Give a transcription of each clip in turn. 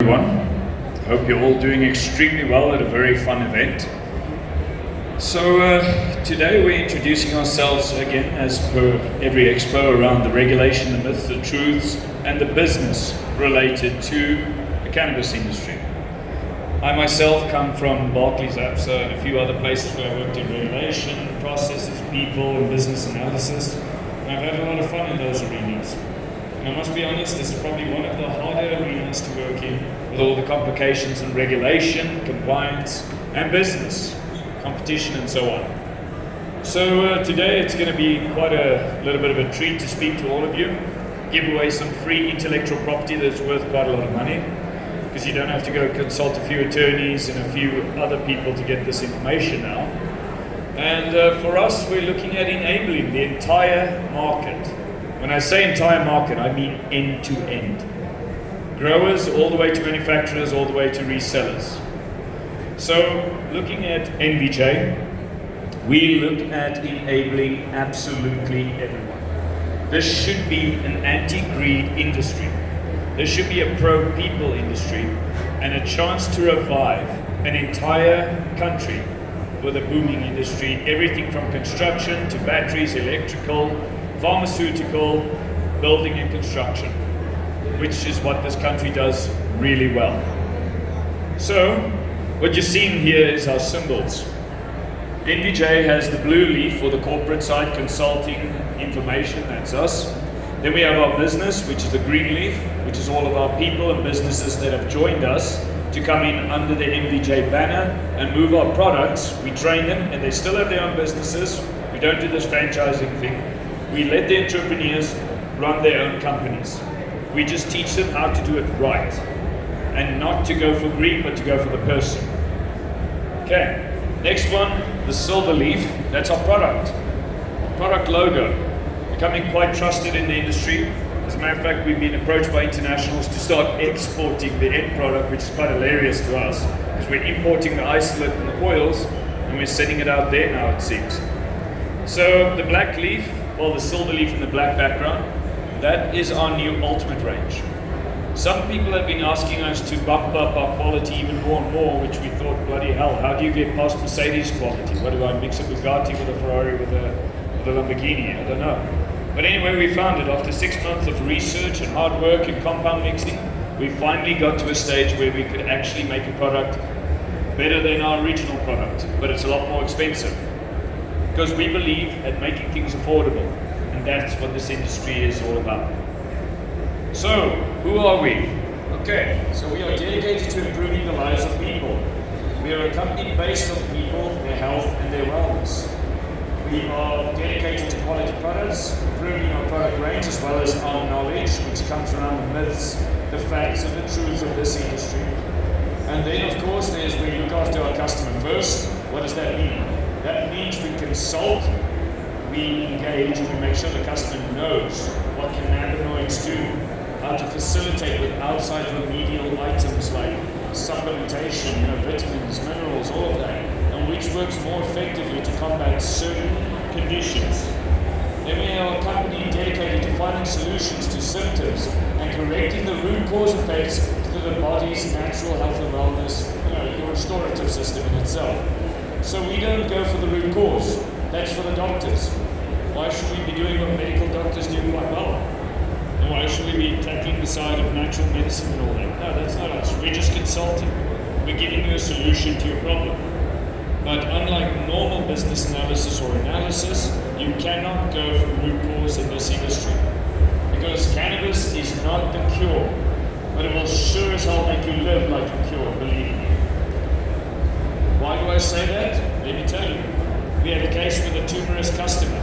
Everyone. Hope you're all doing extremely well at a very fun event. So today we're introducing ourselves again, as per every expo, around the regulation, the myths, the truths, and the business related to the cannabis industry. I myself come from Barclays, APSA, and a few other places where I worked in regulation, processes, people, and business analysis. And I've had a lot of fun in those arenas. And I must be honest, this is probably one of the harder arenas to work in, with all the complications in regulation, compliance, and business, competition, and so on. So today it's going to be quite a little bit of a treat to speak to all of you, give away some free intellectual property that's worth quite a lot of money, because you don't have to go consult a few attorneys and a few other people to get this information now. And for us, we're looking at enabling the entire market. When I say entire market, I mean end to end. Growers all the way to manufacturers, all the way to resellers. So looking at NVJ, we look at enabling absolutely everyone. This should be an anti-greed industry. This should be a pro-people industry and a chance to revive an entire country with a booming industry, everything from construction to batteries, electrical, pharmaceutical, building and construction, which is what this country does really well. So, what you're seeing here is our symbols. NVJ has the blue leaf for the corporate side, consulting, information, that's us. Then we have our business, which is the green leaf, which is all of our people and businesses that have joined us to come in under the NVJ banner and move our products. We train them and they still have their own businesses. We don't do this franchising thing. We let the entrepreneurs run their own companies. We just teach them how to do it right and not to go for greed, but to go for the person. Okay, next one, the silver leaf, that's our product. Product logo, becoming quite trusted in the industry. As a matter of fact, we've been approached by internationals to start exporting the end product, which is quite hilarious to us, because we're importing the isolate and the oils, and we're sending it out there now, it seems. So the black leaf, or the silver leaf in the black background, that is our new ultimate range. Some people have been asking us to bump up our quality even more and more, which we thought, bloody hell, how do you get past Mercedes quality? What do I mix a Bugatti with a Ferrari with a Lamborghini? I don't know. But anyway, we found it. After 6 months of research and hard work and compound mixing, we finally got to a stage where we could actually make a product better than our original product, but it's a lot more expensive. Because we believe at making things affordable, and that's what this industry is all about. So, who are we? Okay, so we are dedicated to improving the lives of people. We are a company based on people, their health and their wellness. We are dedicated to quality products, improving our product range as well as our knowledge, which comes around the myths, the facts and the truths of this industry. And then of course we look after our customer first. What does that mean? That means we consult, we engage, and we make sure the customer knows what cannabinoids do, how to facilitate with outside remedial items like supplementation, vitamins, minerals, all of that, and which works more effectively to combat certain conditions. Then we are a company dedicated to finding solutions to symptoms and correcting the root cause effects to the body's natural health and wellness, your restorative system in itself. So we don't go for the root cause, that's for the doctors. Why should we be doing what medical doctors do quite well? And why should we be tackling the side of natural medicine and all that? No, that's not us. We're just consulting. We're giving you a solution to your problem. But unlike normal business analysis or analysis, you cannot go for root cause in this industry. Because cannabis is not the cure, but it will sure as hell make you live like a cure, believe me. Why do I say that? Let me tell you. We had a case with a tumorous customer.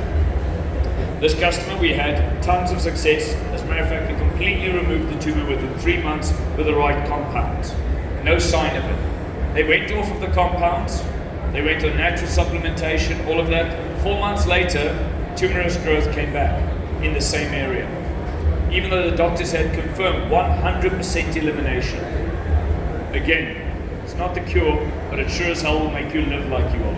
This customer, we had tons of success. As a matter of fact, we completely removed the tumor within 3 months with the right compounds. No sign of it. They went off of the compounds. They went on natural supplementation, all of that. 4 months later, tumorous growth came back in the same area. Even though the doctors had confirmed 100% elimination. Again, it's not the cure, but it sure as hell will make you live like you are.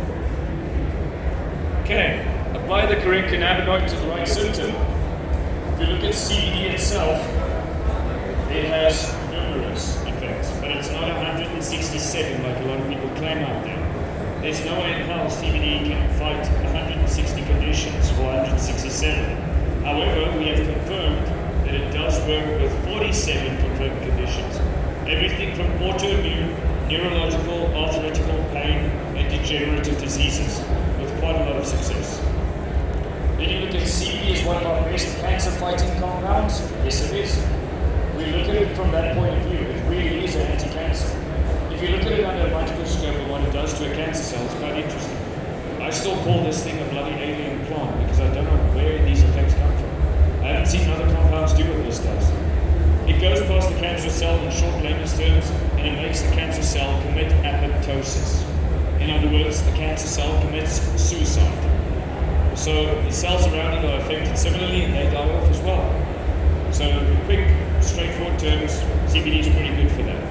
Okay, apply the correct cannabinoid to the right symptom. If you look at CBD itself, it has numerous effects. 47 like a lot of people claim out there. There's no way in hell CBD can fight 160 conditions or 167. However, we have confirmed that it does work with 47 confirmed conditions. Everything from autoimmune, neurological, arthritic pain, and degenerative diseases, with quite a lot of success. Then you look at CBD as one of our best cancer-fighting compounds. Yes, it is. We look at it from that point of view. It really is an anti-cancer. If you look at it under a microscope and what it does to a cancer cell, it's quite interesting. I still call this thing a bloody alien plant because I don't know where these effects come from. I haven't seen other compounds do what this does. It goes past the cancer cell in short layman's terms, and it makes the cancer cell commit apoptosis. In other words, the cancer cell commits suicide. So the cells around it are affected similarly, and they die off as well. So quick, straightforward terms, CBD is pretty good for that.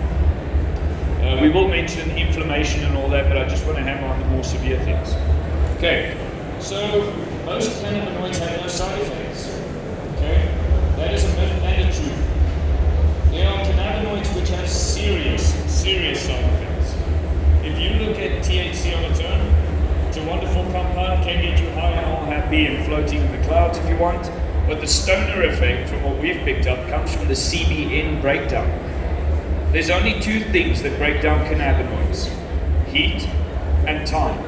We will mention inflammation and all that, but I just want to hammer on the more severe things. Okay, so most cannabinoids have no side effects. Okay, that is a myth and a truth. There are cannabinoids which have serious side effects. If you look at THC on its own, it's a wonderful compound, can get you high and all happy and floating in the clouds if you want. But the stoner effect, from what we've picked up, comes from the CBN breakdown. There's only two things that break down cannabinoids: heat and time.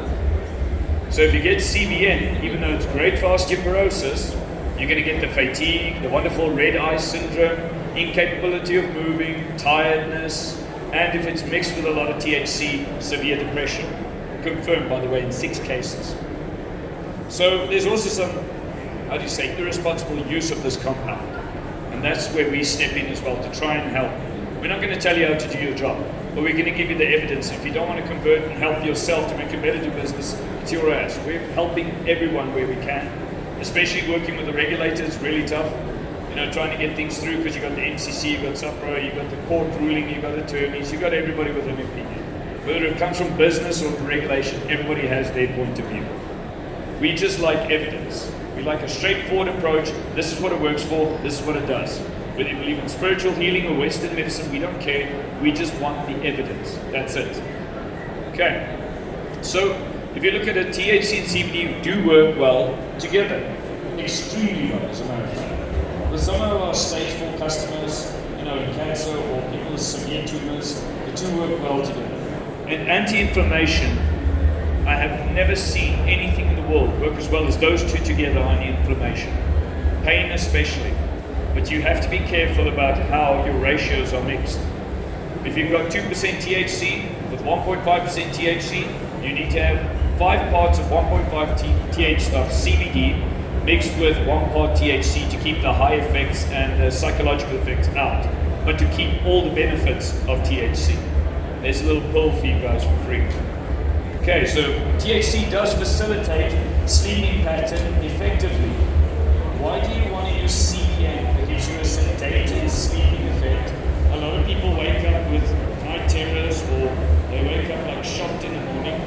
So if you get CBN, even though it's great for osteoporosis, you're going to get the fatigue, the wonderful red eye syndrome, incapability of moving, tiredness, and if it's mixed with a lot of THC, severe depression. Confirmed, by the way, in 6 cases. So there's also some, irresponsible use of this compound. And that's where we step in as well, to try and help. We're not going to tell you how to do your job, but we're going to give you the evidence. If you don't want to convert and help yourself to make a better business, it's your ass. We're helping everyone where we can, especially working with the regulators. It's really tough. Trying to get things through, because you've got the MCC, you've got SUPRO, you've got the court ruling, you've got attorneys, you've got everybody with an opinion. Whether it comes from business or regulation, everybody has their point of view. We just like evidence. We like a straightforward approach. This is what it works for, this is what it does. Whether you believe in spiritual healing or Western medicine, we don't care. We just want the evidence. That's it. Okay. So, if you look at it, THC and CBD do work well together. Extremely well, as a matter of fact. With some of our stage 4 customers, in cancer or people with severe tumors, the two work well together. And anti-inflammation, I have never seen anything in the world work as well as those two together on inflammation. Pain especially. But you have to be careful about how your ratios are mixed. If you've got 2% THC with 1.5% THC, you need to have 5 parts of 1.5 THC of CBD mixed with 1 part THC to keep the high effects and the psychological effects out, but to keep all the benefits of THC. There's a little pill for you guys for free. Okay, so THC does facilitate sleeping pattern effectively. Why do you want to use CBN that gives you a sedated sleeping effect? A lot of people wake up with night terrors, or they wake up like shocked in the morning.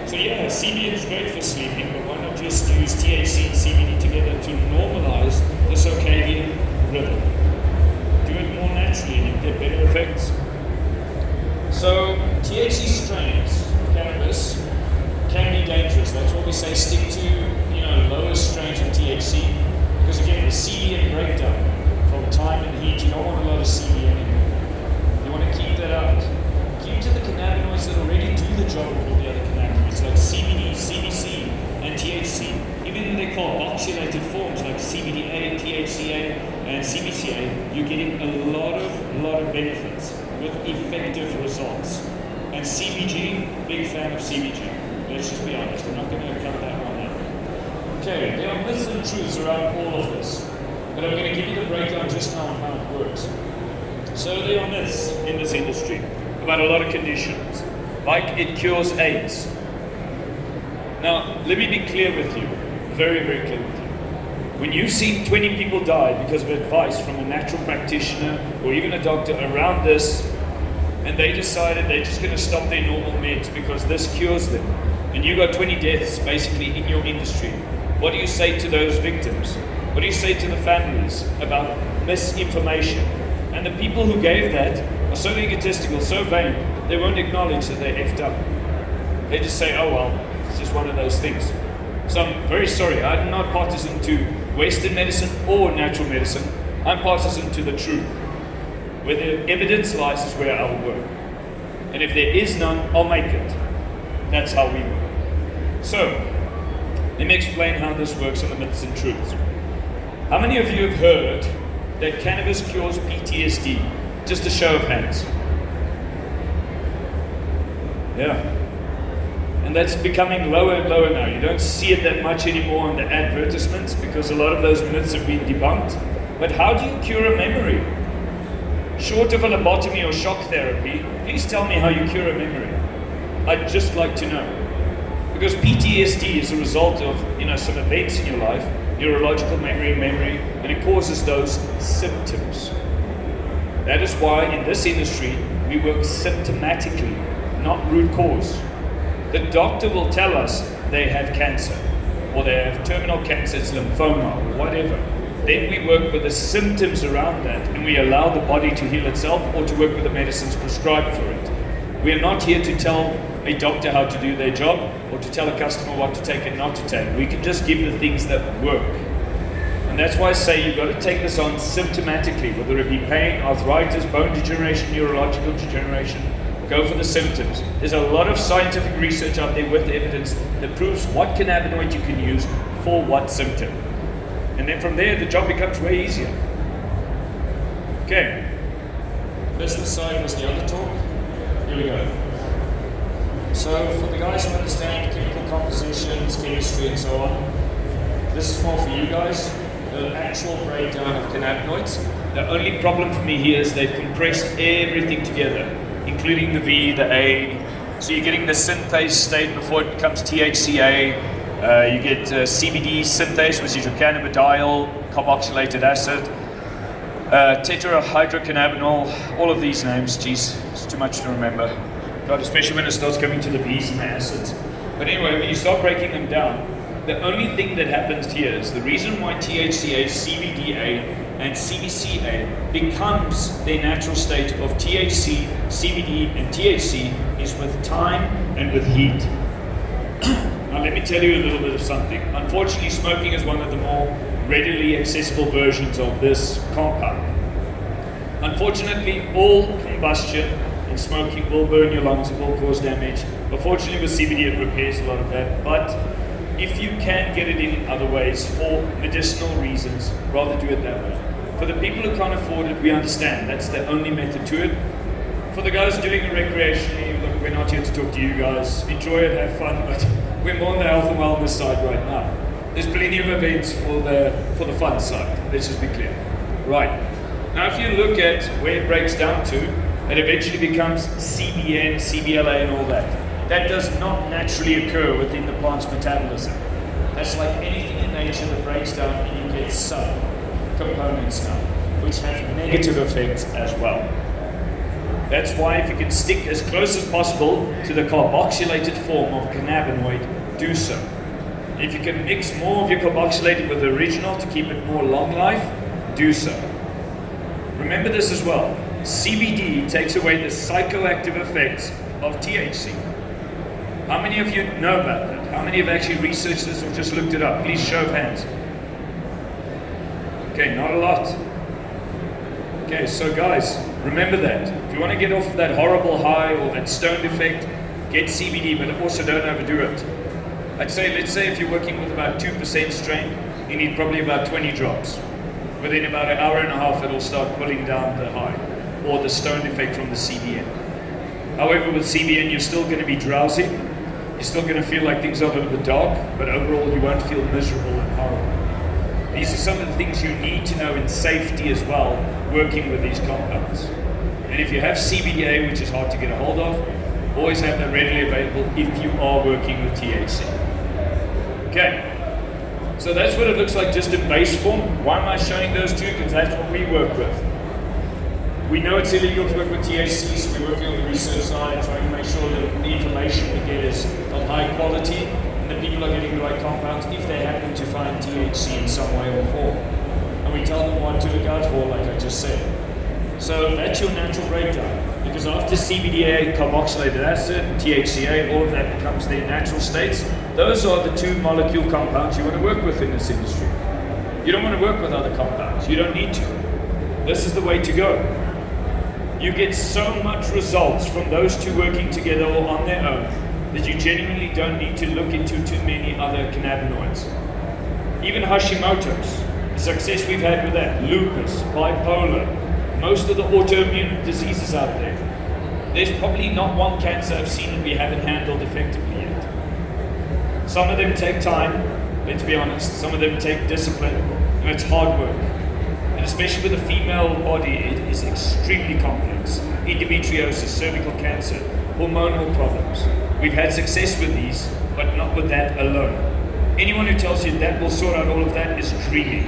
So yeah, CBN is great for sleeping, but why not just use THC and CBD together to normalize the circadian rhythm? Do it more naturally and you get better effects. So THC strains of cannabis can be dangerous. That's what we say, stick to lower strains of THC, because again, the CBN breakdown from time and heat, you don't want a lot of CBN in there. You want to keep that out. Keep to the cannabinoids that already do the job of all the other cannabinoids, like CBD, CBC, and THC. Even though they're called oxylated forms like CBDA, THCA, and CBCA, you're getting a lot of benefits with effective results. And CBG, big fan of CBG. Let's just be honest, we're not going to cut that one out. Okay, there are myths and truths around all of this, but I'm going to give you the breakdown just now on how it works. So there are myths in this industry about a lot of conditions, like it cures AIDS. Now, let me be clear with you, very, very clear with you. When you've seen 20 people die because of advice from a natural practitioner or even a doctor around this, and they decided they're just going to stop their normal meds because this cures them, and you got 20 deaths basically in your industry, what do you say to those victims? What do you say to the families about misinformation? And the people who gave that are so egotistical, so vain, they won't acknowledge that they effed up. They just say, oh well, it's just one of those things. So I'm very sorry, I'm not partisan to Western medicine or natural medicine. I'm partisan to the truth. Where the evidence lies is where I will work. And if there is none, I'll make it. That's how we work. So, let me explain how this works on the myths and truths. How many of you have heard that cannabis cures PTSD? Just a show of hands. Yeah. And that's becoming lower and lower now. You don't see it that much anymore in the advertisements because a lot of those myths have been debunked. But how do you cure a memory? Short of a lobotomy or shock therapy, please tell me how you cure a memory. I'd just like to know. Because PTSD is a result of, some events in your life, neurological memory, and it causes those symptoms. That is why in this industry, we work symptomatically, not root cause. The doctor will tell us they have cancer, or they have terminal cancer, it's lymphoma, or whatever. Then we work with the symptoms around that, and we allow the body to heal itself, or to work with the medicines prescribed for it. We are not here to tell a doctor how to do their job, or to tell a customer what to take and not to take. We can just give the things that work. And that's why I say you've got to take this on symptomatically, whether it be pain, arthritis, bone degeneration, neurological degeneration. Go for the symptoms. There's a lot of scientific research out there with evidence that proves what cannabinoid you can use for what symptom. And then from there, the job becomes way easier. Okay. Business side was the other talk. Here we go. So for the guys who understand chemical compositions, chemistry and so on, this is more for you guys. The actual breakdown of cannabinoids. The only problem for me here is they've compressed everything together, including the V, the A. So you're getting the synthase state before it becomes THCA. You get CBD synthase, which is your cannabidiol, carboxylated acid, tetrahydrocannabinol, all of these names. Geez, it's too much to remember. God, especially when it starts coming to the V's and the acids. But anyway, when you start breaking them down, the only thing that happens here is the reason why THCA, CBDA, and CBCA becomes their natural state of THC, CBD, and THC is with time and with heat. Now let me tell you a little bit of something. Unfortunately, smoking is one of the more readily accessible versions of this compound. Unfortunately, all combustion in smoking will burn your lungs, it will cause damage. But fortunately with CBD it repairs a lot of that. But if you can get it in other ways for medicinal reasons, rather do it that way. For the people who can't afford it, we understand. That's the only method to it. For the guys doing it recreationally, look, we're not here to talk to you guys. Enjoy it, have fun, but we're more on the health and wellness side right now. There's plenty of events for the fun side. Let's just be clear. Right. Now if you look at where it breaks down to, it eventually becomes CBN, CBLA and all that. That does not naturally occur within the plant's metabolism. That's like anything in nature that breaks down and you get sub-components now, which have negative effects as well. That's why if you can stick as close as possible to the carboxylated form of cannabinoid, do so. If you can mix more of your carboxylated with the original to keep it more long life, do so. Remember this as well. CBD takes away the psychoactive effects of THC. How many of you know about that? How many have actually researched this or just looked it up? Please show of hands. Okay, not a lot. Okay, so guys, remember that. If you want to get off that horrible high or that stoned effect, get CBD, but also don't overdo it. I'd say, let's say if you're working with about 2% strain, you need probably about 20 drops. Within about an hour and a half, it'll start pulling down the high or the stoned effect from the CBN. However, with CBN, you're still going to be drowsy. You're still going to feel like things are a little bit dark, but overall, you won't feel miserable and horrible. These are some of the things you need to know in safety as well, working with these compounds. And if you have CBDA, which is hard to get a hold of, always have that readily available if you are working with THC. Okay. So that's what it looks like just in base form. Why am I showing those two? Because that's what we work with. We know it's illegal to work with THC, so we're working on the research side, trying to make sure that the information we get is of high quality and that people are getting the right compounds if they happen to find THC in some way or form. And we tell them what to look out for, like I just said. So that's your natural breakdown. Because after CBDA, carboxylated acid, THCA, all of that becomes their natural states. Those are the 2 molecule compounds you want to work with in this industry. You don't want to work with other compounds. You don't need to. This is the way to go. You get so much results from those 2 working together or on their own that you genuinely don't need to look into too many other cannabinoids. Even Hashimoto's, the success we've had with that, lupus, bipolar, most of the autoimmune diseases out there. There's probably not one cancer I've seen that we haven't handled effectively yet. Some of them take time, let's be honest. Some of them take discipline, and it's hard work. And especially with the female body, it is extremely complex. Endometriosis, cervical cancer, hormonal problems. We've had success with these, but not with that alone. Anyone who tells you that will sort out all of that is dreaming.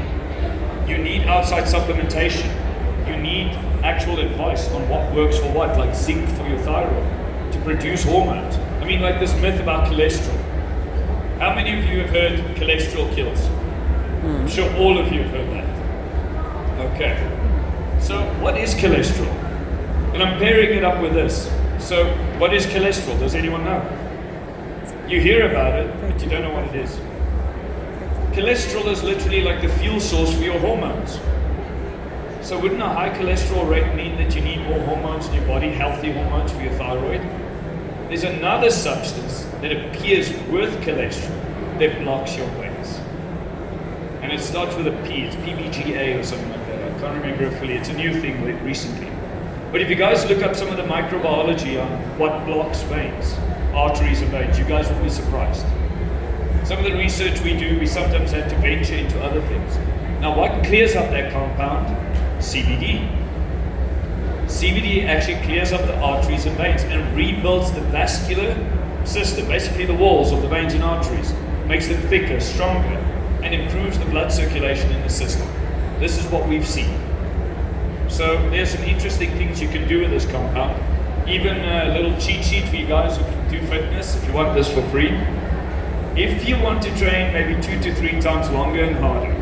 You need outside supplementation. You need actual advice on what works for what, like zinc for your thyroid, to produce hormones. I mean, like this myth about cholesterol. How many of you have heard cholesterol kills? I'm sure all of you have heard that. Okay. So what is cholesterol? And I'm pairing it up with this. So what is cholesterol? Does anyone know? You hear about it, but you don't know what it is. Cholesterol is literally like the fuel source for your hormones. So wouldn't a high cholesterol rate mean that you need more hormones in your body, healthy hormones for your thyroid? There's another substance that appears with cholesterol that blocks your veins. And it starts with a P, it's PBGA or something like that. I can't remember fully, it's a new thing recently. But if you guys look up some of the microbiology on what blocks veins, arteries and veins, you guys will be surprised. Some of the research we do, we sometimes have to venture into other things. Now what clears up that compound? CBD. CBD actually clears up the arteries and veins and rebuilds the vascular system, basically the walls of the veins and arteries, makes them thicker, stronger, and improves the blood circulation in the system. This is what we've seen. So there's some interesting things you can do with this compound. Even a little cheat sheet for you guys who do fitness, if you want this for free. If you want to train maybe 2 to 3 times longer and harder,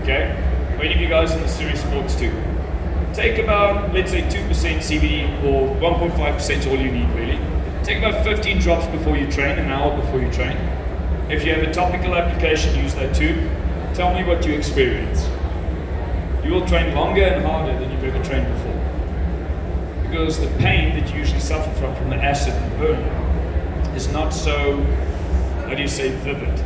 okay? For any of you guys in the serious sports too. Take about, let's say 2% CBD or 1.5% all you need really. Take about 15 drops before you train, an hour before you train. If you have a topical application, use that too. Tell me what you experience. You will train longer and harder than you've ever trained before. Because the pain that you usually suffer from the acid and burn, is not so, how do you say, vivid.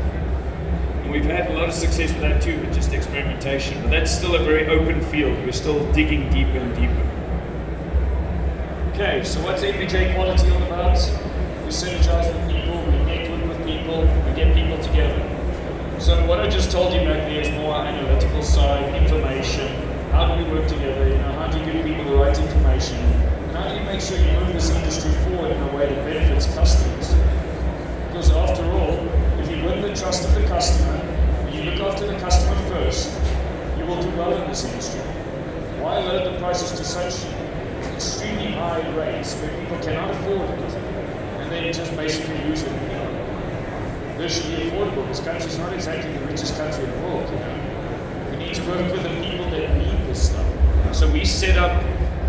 And we've had a lot of success with that too, with just experimentation. But that's still a very open field. We're still digging deeper and deeper. Okay, so what's MPJ quality all about? We synergize with people, we network with people, we get people together. So what I just told you back there is more analytical side, information. How do we work together? How do you give people the right information? And how do you make sure you move this industry forward in a way that benefits customers? Because after all, if you win the trust of the customer, you look after the customer first, you will do well in this industry. Why lower the prices to such extremely high rates where people cannot afford it, and then just basically use it? Virtually affordable. This country is not exactly the richest country in the world, We need to work with the people that need this stuff. So we set up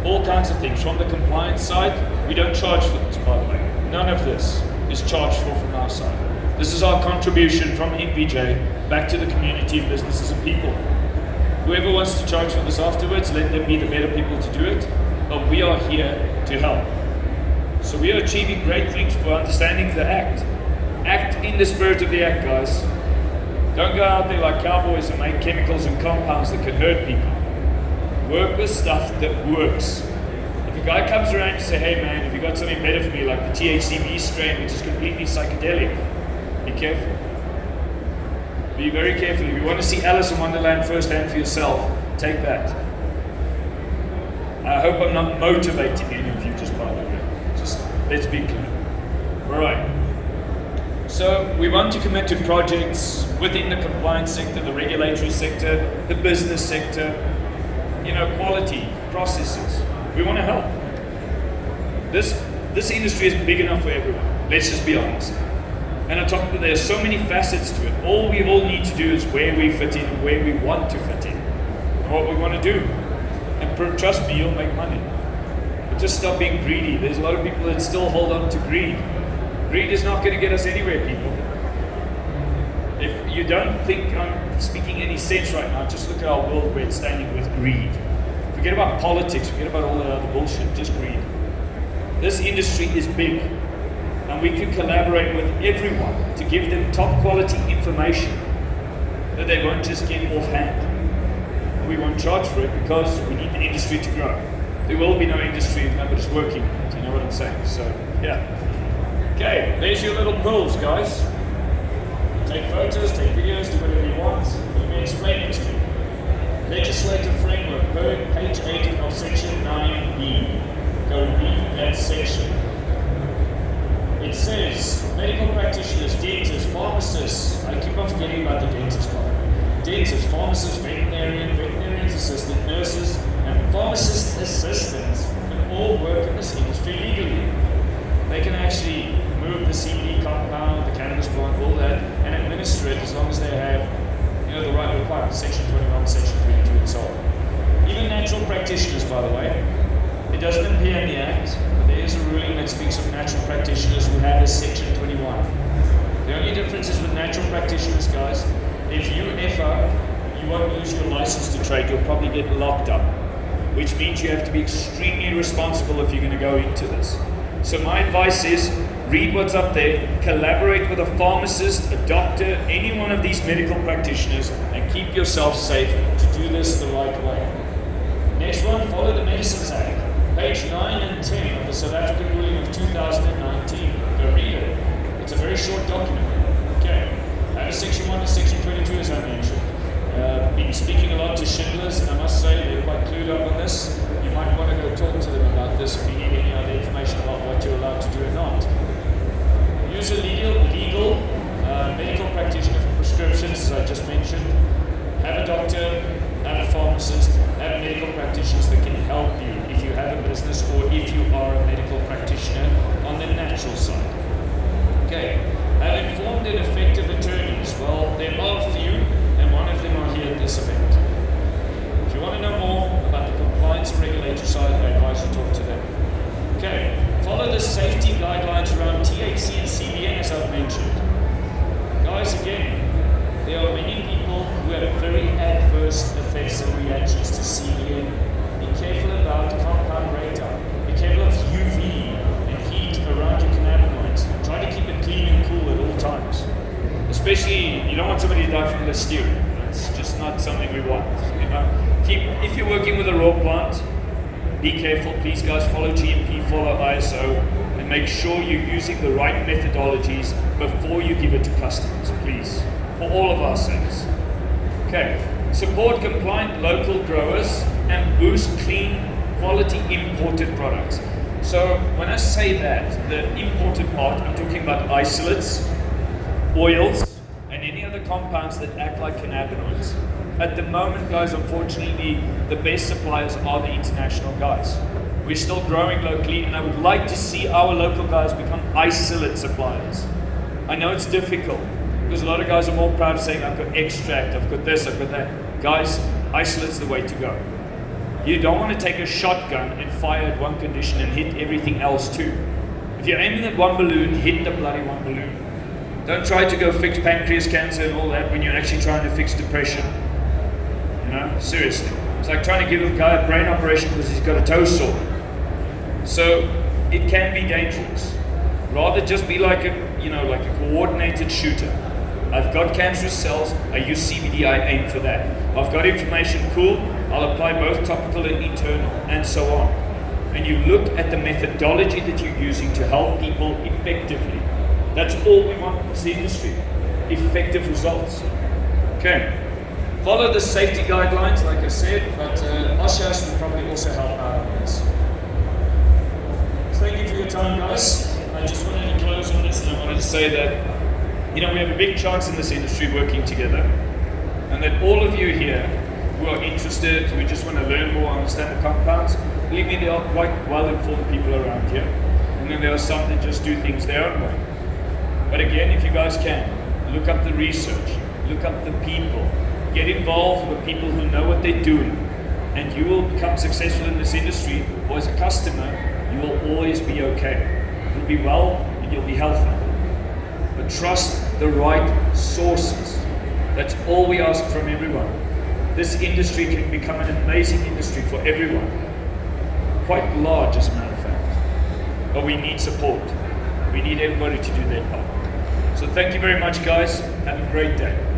all kinds of things. From the compliance side, we don't charge for this, by the way. None of this is charged for from our side. This is our contribution from NPJ back to the community of businesses and people. Whoever wants to charge for this afterwards, let them be the better people to do it. But we are here to help. So we are achieving great things for understanding the act. Act in the spirit of the act, guys. Don't go out there like cowboys and make chemicals and compounds that can hurt people. Work with stuff that works. If a guy comes around and say, hey man, have you got something better for me, like the THCV strain, which is completely psychedelic, be careful. Be very careful. If you want to see Alice in Wonderland firsthand for yourself, take that. I hope I'm not motivating any of you, just by the way. Just let's be clear. All right. So we want to commit to projects within the compliance sector, the regulatory sector, the business sector, quality, processes. We want to help. This industry is big enough for everyone. Let's just be honest. And on top of it, there are so many facets to it. All we all need to do is where we fit in, where we want to fit in, and what we want to do. And trust me, you'll make money. But just stop being greedy. There's a lot of people that still hold on to greed. Greed is not going to get us anywhere, people. If you don't think I'm speaking any sense right now, just look at our world where it's standing with greed. Forget about politics, forget about all that other bullshit, just greed. This industry is big, and we can collaborate with everyone to give them top quality information that they won't just get offhand. And we won't charge for it because we need the industry to grow. There will be no industry if nobody's working on it, you know what I'm saying? So, yeah. Okay, there's your little pills, guys. Take photos, take videos, do whatever you want. Let me explain it to you. Legislative framework, page 8 of section 9B. Go read that section. It says, medical practitioners, dentists, pharmacists, I keep on forgetting about the dentist part. Dentists, pharmacists, veterinarians assistant, nurses, and pharmacist assistants can all work in this industry legally. They can actually move the CBD compound, the cannabis plant, all that, and administer it as long as they have, the right requirements, section 21, section 22, and so on. Even natural practitioners, by the way, it doesn't appear in the Act, but there is a ruling that speaks of natural practitioners who have a section 21. The only difference is with natural practitioners, guys, if you F up, you won't lose your license to trade, you'll probably get locked up, which means you have to be extremely responsible if you're going to go into this. So my advice is, read what's up there, collaborate with a pharmacist, a doctor, any one of these medical practitioners, and keep yourself safe to do this the right way. Next one, follow the Medicines Act, page 9 and 10 of the South African ruling of 2019. Go read it. It's a very short document. Okay, out of section 1 to section 22, as I mentioned. Been speaking a lot to Schindlers, and I must say they're quite clued up on this. You might want to go talk to them about this if you need any other information about what you're allowed to do or not. Use a legal medical practitioner for prescriptions, as I just mentioned. Have a doctor, have a pharmacist, have medical practitioners that can help you if you have a business or if you are a medical practitioner on the natural side. Okay, have informed and effective attorneys. Well, there are a few, and one of them are here at this event. If you want to know more about the compliance and regulatory side, I advise you talk to them. Okay, follow the safety guidelines around THC and CBN, as I've mentioned. Guys, again, there are many people who have very adverse effects and reactions to CBN. Be careful about compound radar. Be careful of UV and heat around your cannabinoids. Try to keep it clean and cool at all times. Especially, you don't want somebody to die from listeria. That's just not something we want. If you're working with a raw plant, be careful, please guys, follow GMP, follow ISO, and make sure you're using the right methodologies before you give it to customers, please, for all of our sakes. Okay, support compliant local growers and boost clean, quality imported products. So when I say that, the imported part, I'm talking about isolates, oils, and any other compounds that act like cannabinoids. At the moment, guys, unfortunately, the best suppliers are the international guys. We're still growing locally, and I would like to see our local guys become isolate suppliers. I know it's difficult, because a lot of guys are more proud of saying, I've got extract, I've got this, I've got that. Guys, isolate's the way to go. You don't want to take a shotgun and fire at one condition and hit everything else too. If you're aiming at one balloon, hit the bloody one balloon. Don't try to go fix pancreas cancer and all that when you're actually trying to fix depression. Seriously. It's like trying to give a guy a brain operation because he's got a toe sore. So it can be dangerous. Rather just be like a coordinated shooter. I've got cancerous cells, I use CBD, I aim for that. I've got inflammation, cool, I'll apply both topical and internal, and so on. And you look at the methodology that you're using to help people effectively. That's all we want in this industry. Effective results. Okay. Follow the safety guidelines, like I said, but OSHAS will probably also help out on this. Thank you for your time, guys. I just wanted to close on this, and I wanted to say that, we have a big chance in this industry working together, and that all of you here who are interested, who just want to learn more, understand the compounds, believe me, there are quite well-informed people around here, and then there are some that just do things their own way. But again, if you guys can, look up the research, look up the people, get involved with people who know what they're doing, and you will become successful in this industry, or as a customer, you will always be okay. You'll be well and you'll be healthy. But trust the right sources. That's all we ask from everyone. This industry can become an amazing industry for everyone. Quite large, as a matter of fact. But we need support. We need everybody to do their part. So thank you very much, guys. Have a great day.